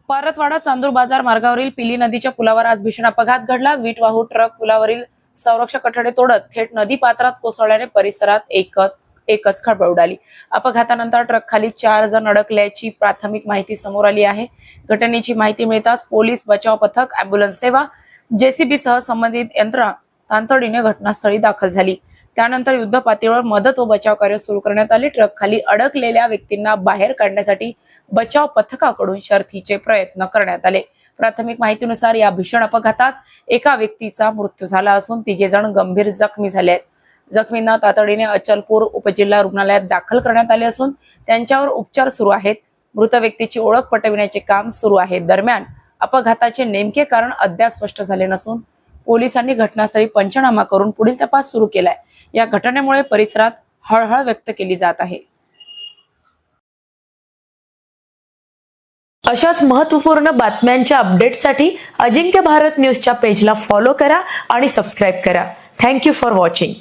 परतवाडा चांदूर बाजार मार्गावरील पिली नदीच्या पुलावर आज भीषण अपघात घडला। वीटवाहू ट्रक पुलावरील संरक्षक कठडे तोडत थेट नदी पात्रात कोसळल्याने परिसरात एकच खळबळ उडाली। अपघातानंतर ट्रक खाली 4 जण अडकल्याची प्राथमिक माहिती समोर आली आहे। घटनेची माहिती मिळताच पोलीस, बचाव पथक, अँब्युलन्स सेवा, जेसीबी सह संबंधित यंत्रणा तातडीने घटनास्थळी दाखल झाली। त्यानंतर युद्ध पातळीवर मदत व बचाव कार्य सुरू करण्यात आले। ट्रक खाली अडकलेल्या व्यक्तींना बाहेर काढण्यासाठी बचाव पथकाकडून शर्थीचे प्रयत्न करण्यात आले। प्राथमिक माहितीनुसार या भीषण अपघातात एका व्यक्तीचा मृत्यू झाला असून 3 जण गंभीर जखमी झाले आहेत। जखमींना तातडीने अचलपूर उपजिल्हा रुग्णालयात दाखल करण्यात आले असून त्यांच्यावर उपचार सुरू आहेत। मृत व्यक्तीची ओळख पटविण्याचे काम सुरू आहे। दरम्यान अपघाताचे नेमके कारण अद्याप स्पष्ट झाले नसून पोलिसांनी घटनास्थळी पंचनामा करून पुढील तपास सुरू केलाय। या घटनेमुळे परिसरात हळहळ व्यक्त केली जात आहे। अशाच महत्त्वपूर्ण बातम्यांच्या अपडेट्ससाठी अजिंक्य भारत न्यूजच्या पेजला फॉलो करा आणि सबस्क्राइब करा। Thank you for watching.